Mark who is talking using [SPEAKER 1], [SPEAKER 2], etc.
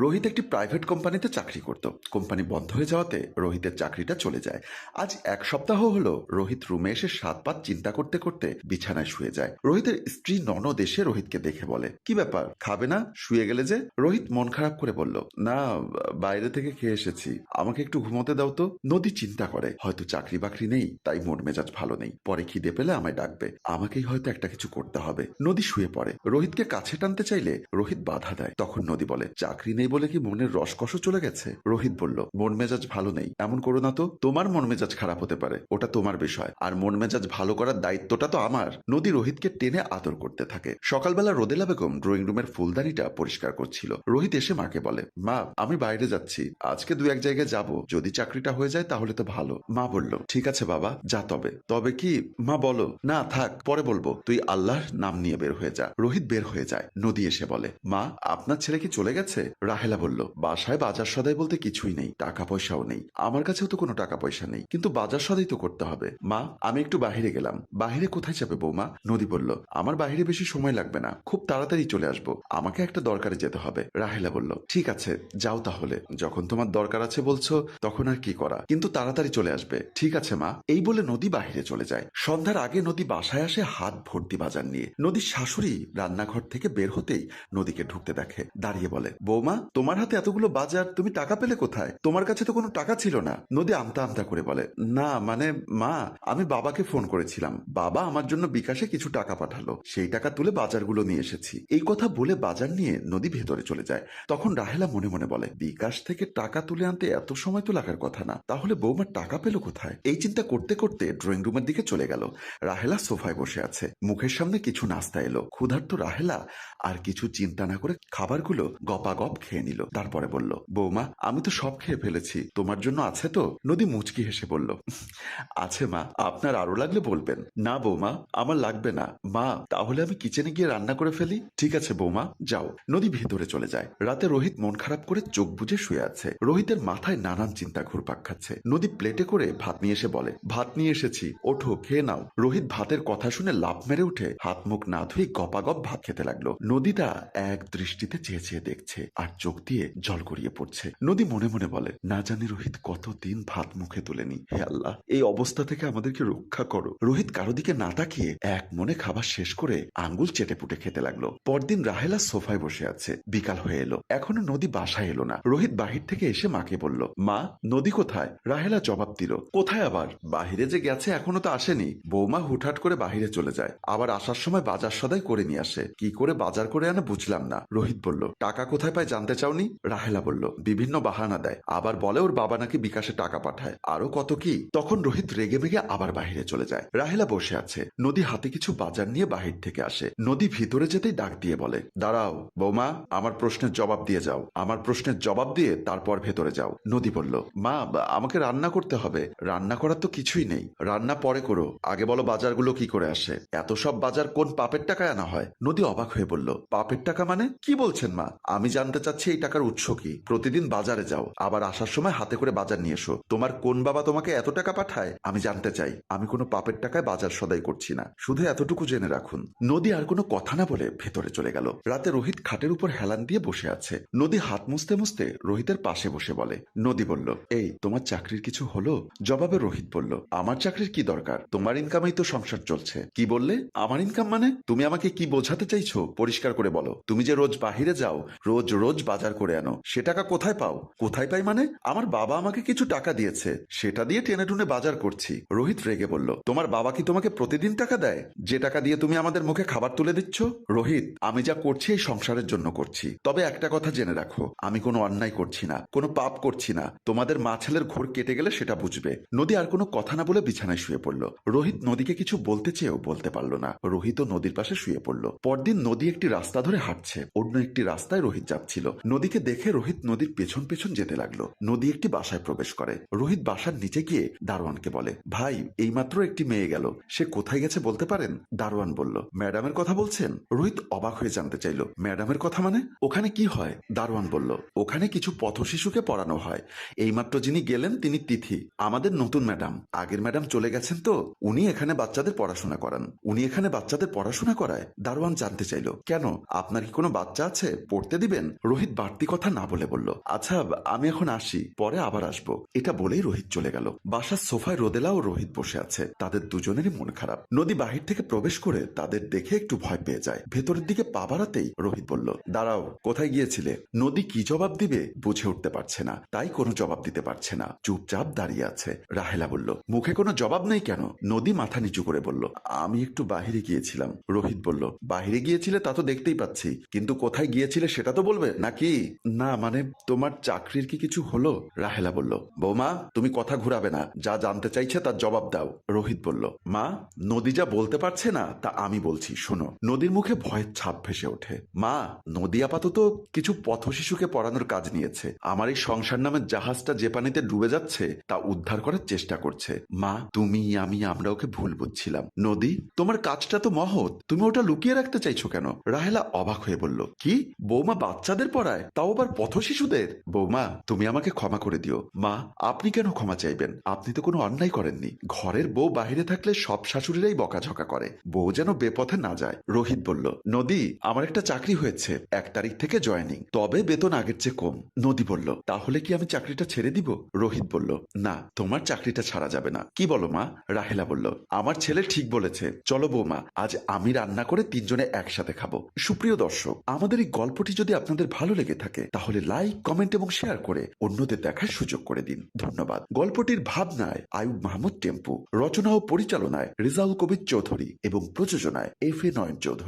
[SPEAKER 1] রোহিত একটি প্রাইভেট কোম্পানিতে চাকরি করত। কোম্পানি বন্ধ হয়ে যাওয়াতে রোহিতের চাকরিটা চলে যায়। আজ 1 সপ্তাহ হলো রোহিত রুমে এসে 7 পাত চিন্তা করতে করতে বিছানায় শুয়ে যায়। রোহিতের স্ত্রী ননদ এসে রোহিতকে দেখে বলে, কি ব্যাপার, খাবে না, শুয়ে গেলে যে? রোহিত মন খারাপ করে বলল, না, বাইরে থেকে খেয়ে এসেছি, আমাকে একটু ঘুমোতে দাও তো। নদী চিন্তা করে, হয়তো চাকরি বাকরি নেই, তাই মন মেজাজ ভালো নেই, পরে খিদে পেলে আমায় ডাকবে, আমাকেই হয়তো একটা কিছু করতে হবে। নদী শুয়ে পড়ে। রোহিতকে কাছে টানতে চাইলে রোহিত বাধা দেয়। তখন নদী বলে, চাকরি নেই বলে কি মনের রসকস চলে গেছে? রোহিত বলল, মন মেজাজ ভালো নেই এমন করো না তো, তোমার মন মেজাজ খারাপ হতে পারে, ওটা তোমার বিষয়, আর মন মেজাজ ভালো করার দায়িত্বটা তো আমার। নদী রোহিতকে টেনে আদর করতে থাকে। সকালবেলা রোদেলা বেগম ড্রয়িং রুমের ফুলদানিটা পরিষ্কার করছিল। রোহিত এসে মাকে বলে, মা, আমি বাইরে যাচ্ছি, আজকে 2-1 জায়গায় যাব, যদি চাকরিটা হয়ে যায় তাহলে তো ভালো। মা বলল, ঠিক আছে বাবা, যা। তবে তবে কি? মা বলো, না থাক, পরে বলবো, তুই আল্লাহর নাম নিয়ে বের হয়ে যা। রোহিত বের হয়ে যায়। নদী এসে বলে, মা, আপনার ছেলে কি চলে গেছে? রাহেলা বলল, বাসায় বাজার সদাই বলতে কিছুই নেই, টাকা পয়সাও নেই, আমার কাছেও তো কোনো টাকা পয়সা নেই, কিন্তু বাজার সদাই তো করতে হবে। মা, আমি একটু বাহিরে গেলাম। বাহিরে কোথায় যাবে বৌমা? নদী বলল, আমার বাহিরে বেশি সময় লাগবে না, খুব তাড়াতাড়ি চলে আসবো, আমাকে একটা দরকারে যেতে হবে। রাহেলা বলল, ঠিক আছে, যাও তাহলে, যখন তোমার দরকার আছে বলছো তখন আর কি করা, কিন্তু তাড়াতাড়ি চলে আসবে। ঠিক আছে মা। এই বলে নদী বাহিরে চলে যায়। সন্ধ্যার আগে নদী বাসায় আসে হাত ভর্তি বাজার নিয়ে। নদীর শাশুড়ি রান্নাঘর থেকে বের হতেই নদীকে ঢুকতে দেখে, দাঁড়িয়ে বলে, বৌমা, তোমার হাতে এতগুলো বাজার, তুমি টাকা পেলে কোথায়? তোমার কাছে তো কোনো টাকা ছিল না। নদী আমতা আমতা করে বলে, না মানে মা, আমি বাবাকে ফোন করেছিলাম, বাবা আমার জন্য বিকাশে কিছু টাকা পাঠালো, সেই টাকা তুলে বাজারগুলো নিয়ে এসেছি। এই কথা বলে বাজার নিয়ে নদী ভেতরে চলে যায়। তখন রাহেলা মনে মনে বলে, বিকাশ থেকে টাকা তুলে আনতে এত সময় তো লাগার কথা না, তাহলে বৌমার টাকা পেল কোথায়? এই চিন্তা করতে করতে ড্রয়িং রুমের দিকে চলে গেল। রাহেলা সোফায় বসে আছে, মুখের সামনে কিছু নাস্তা এলো। ক্ষুধার্ত রাহেলা আর কিছু চিন্তা না করে খাবারগুলো গপাগপ খেয়ে নিল। তারপরে বলল, বৌমা, আমি তো সব খেয়ে ফেলেছি, তোমার জন্য আছে তো? নদী মুচকি হেসে বলল, আছে মা, আপনার আরো লাগলে বলবেন। না বৌমা, আমার লাগবে না। মা, তাহলে আমি কিচেনে গিয়ে রান্না করে ফেলি। ঠিক আছে বৌমা, যাও। নদী ভেতরে চলে যায়। রাতে রোহিত মন খারাপ করে চোখ বুজে শুয়ে আছে। রোহিতের মাথায় নানান চিন্তা ঘুরপাক খাচ্ছে। নদী প্লেটে করে ভাত নিয়ে এসে বলে, ভাত নিয়ে এসেছি, ওঠো খেয়ে নাও। রোহিত ভাতের কথা শুনে লাফ মেরে উঠে হাত মুখ না ধুয়ে গপাগপ ভাত খেতে লাগলো। নদীটা এক দৃষ্টিতে চেয়ে চেয়ে দেখছে আর চোখ দিয়ে জল গড়িয়ে পড়ছে। নদী মনে মনে বলে, না জানি রোহিত কতদিন ভাত মুখে তুলেনি, হে আল্লাহ, এই অবস্থা থেকে আমাদেরকে রক্ষা করো। রোহিত কারো দিকে না তাকিয়ে এক মনে খাবার শেষ করে আঙ্গুল চেটে পুটে খেতে লাগলো। পরদিন রাহেলা সোফায় বসে আছে। বিকাল হয়ে এলো, এখনো নদী বাসায় এলো না। রোহিত বাহির থেকে এসে মাকে বলল, মা, নদী কোথায়? রাহেলা জবাব দিল, কোথায় আবার, বাহিরে যে গেছে এখনো তো আসেনি। বৌমা হুটহাট করে বাহিরে চলে যায়, আবার আসার সময় বাজার সদাই করে নিয়ে আসে। কি করে বাজার করে আনে বুঝলাম না। রোহিত বলল, টাকা কোথায় পায় জানতে চাওনি? রাহেলা বলল, বিভিন্ন বাহানা দেয়, আবার বলে ওর বাবা নাকি বিকাশে টাকা পাঠায়, আরো কত কি। তখন রোহিত রেগে মেগে আবার বাহিরে চলে যায়। রাহেলা বসে আছে। নদী হাতে কিছু বাজার নিয়ে বাহির থেকে আসে। নদী ভিতরে যেতেই ডাক দিয়ে বলে, দাঁড়াও বৌমা, আমার প্রশ্নের জবাব দিয়ে যাও, আমার প্রশ্নের জবাব দিয়ে তারপর ভেতরে যাও। নদী বলল, মা, আমাকে রান্না করতে হবে। রান্না করার তো কিছুই নেই, রান্না পরে করো, আগে বলো বাজারগুলো কি করে আসে? এত সব বাজার কোন পাপের টাকায় আনা হয়? নদী অবাক হয়ে বলল, পাপের টাকা মানে কি বলছেন মা? আমি জানতে চাচ্ছি এই টাকার উৎস কি? প্রতিদিন বাজারে যাও, আবার আসার সময় হাতে করে বাজার নিয়ে এসো, তোমার কোন বাবা তোমাকে এত টাকা পাঠায়? আমি জানতে চাই, আমি কোনো পাপের টাকায় বাজার সদাই করছি না, শুধু এতটুকু জেনে রাখুন। নদী আর কোনো কথা না বলে ভেতরে চলে গেল। রাতে রোহিত খাটের উপর হেলান দিয়ে বসে আছে। নদী হাত মুছতে মুছতে রোহিতের পাশে বসে বলে, নদী বলল, এই তোমার চাকরির কিছু হলো? জবাবে রোহিত বলল, আমার চাকরির কি দরকার, তোমার ইনকামেই তো সংসার চলছে। কি বললে? আমার ইনকাম মানে? তুমি আমাকে কি বোঝাতে চাইছো? পরিষ্কার করে বলো। তুমি যে রোজ বাহিরে যাও, রোজ রোজ বাজার করে আনো, সে টাকা কোথায় পাও? কোথায় পাই মানে? আমার বাবা আমাকে কিছু টাকা দিয়েছে, সেটা দিয়ে টেনে টুনে বাজার করছি। রোহিত রেগে বলল, তোমার বাবা কি তোমাকে প্রতিদিন টাকা দেয়, যে টাকা দিয়ে তুমি আমাদের মুখে খাবার তুলে দিচ্ছ? রোহিত, আমি যা করছি এই সংসারের জন্য করছি, তবে একটা কথা জেনে রাখো, আমি কোনো অন্যায় করছি না, কোনো পাপ করছি না, তোমাদের মা ছেলের ঘোর কেটে গেলে সেটা বুঝবে। নদী আর কোনো কথা না বলে বিছানায় শুয়ে পড়ল। রোহিত নদীকে কিছু বলতে চেয়েও বলতে পারল না। রোহিত নদীর পাশে শুয়ে পড়ল। পরদিন নদী একটি রাস্তা ধরে হাঁটছে, অন্য একটি রাস্তায় রোহিত যাচ্ছিল। নদীকে দেখে রোহিত নদীর পেছন পেছন যেতে লাগলো। নদী একটি বাসায় প্রবেশ করে। রোহিত বাসার নিচে গিয়ে দারোয়ানকে বলে, ভাই, এইমাত্র একটি মেয়ে গেল, সে কোথায় গেছে বলতে পারেন? দারোয়ান বলল, ম্যাডামের কথা বলছেন? রোহিত অবাক হয়ে জানতে চাইল, ম্যাডামের কথা মানে? ওখানে কি হয়? দারোয়ান বলল, ওখানে কিছু পথ শিশুকে পড়ানো হয়, এইমাত্র যিনি গেলেন তিনি তিথি, আমাদের নতুন ম্যাডাম। আগের ম্যাডাম চলে গেছেন তো, উনি এখানে বাচ্চাদের পড়াশোনা করান। উনি এখানে বাচ্চাদের পড়াশোনা করায়? দারোয়ান জানতে চাইল, কেন, আপনার কি কোনো বাচ্চা আছে, পড়তে দিবেন? রোহিত রোহিত বাড়তি কথা না বলে বলল, আচ্ছা আমি এখন আসি, পরে আবার আসবো। এটা বলেই রোহিত চলে গেল। বাসার সোফায় রোদেলা ও রোহিত বসে আছে। তাদের দুজনেরই মন খারাপ। নদী বাহির থেকে প্রবেশ করে তাদের দেখে একটু ভয় পেয়ে যায়। ভেতরের দিকে পা বাড়াতেই রোহিত বলল, দাঁড়াও, কোথায় গিয়েছিলে? নদী কি জবাব দিবে বুঝে উঠতে পারছে না, তাই কোনো জবাব দিতে পারছে না, চুপচাপ দাঁড়িয়ে আছে। রাহেলা বলল, মুখে কোনো জবাব নেই কেন? নদী মাথা নিচু করে বলল, আমি একটু বাহিরে গিয়েছিলাম। রোহিত বলল, বাহিরে গিয়েছিলে তা তো দেখতেই পাচ্ছি, কিন্তু কোথায় গিয়েছিলে সেটা তো বলবে নাকি? না মানে তোমার চাকরির কি কিছু হলো? রাহেলা বলল, বৌমা তুমি কথা ঘুরাবে না, যা জানতে চাইছে তার জবাব দাও। রোহিত বলল, মা নদী যা বলতে পারছে না তা আমি বলছি, শোনো। নদীর মুখে ভয়ের ছাপ ভেসে ওঠে। মা, নদী আপাতত কিছু পথ শিশুকে পড়ানোর কাজ নিয়েছে। আমার এই সংসার নামের জাহাজটা যে পানিতে ডুবে যাচ্ছে তা উদ্ধার করার চেষ্টা করছে। মা, তুমি আমি আমরা ওকে ভুল বুঝছিলাম। নদী, তোমার কাজটা তো মহৎ, তুমি ওটা লুকিয়ে রাখতে চাইছো কেন? রাহেলা অবাক হয়ে বলল, কি বৌমা বাচ্চাদের পড়ায়, তাও আবার পথ শিশুদের? বৌমা তুমি আমাকে ক্ষমা করে দিও। মা, আপনি কেন ক্ষমা চাইবেন? আপনি তো কোনো অন্যায় করেননি। ঘরের বউ বাহিরে থাকলে সব শাশুড়িরাই বকাঝকা করে, বউ যেন বেপথে না যায়। রোহিত বলল, নদী আমার একটা চাকরি হয়েছে, 1 তারিখ থেকে জয়েনিং, তবে বেতন আগের চেয়ে কম। নদী বলল, তাহলে কি আমি চাকরিটা ছেড়ে দিব? রোহিত বলল, না, তোমার চাকরিটা ছাড়া যাবে না। কি বলো মা? রাহেলা বলল, আমার ছেলে ঠিক বলেছে, চলো বৌমা, আজ আমি রান্না করে 3 জনে একসাথে খাবো। সুপ্রিয় দর্শক, আমাদের এই গল্পটি যদি আপনাদের ভালো লেগে থাকে তাহলে লাইক, কমেন্ট এবং শেয়ার করে অন্যদের দেখার সুযোগ করে দিন। ধন্যবাদ। গল্পটির ভাবনায় আয়ুব মাহমুদ টেম্পু, রচনা ও পরিচালনায় রেজাউল কবির চৌধুরী এবং প্রযোজনায় FA নয়ন চৌধুরী।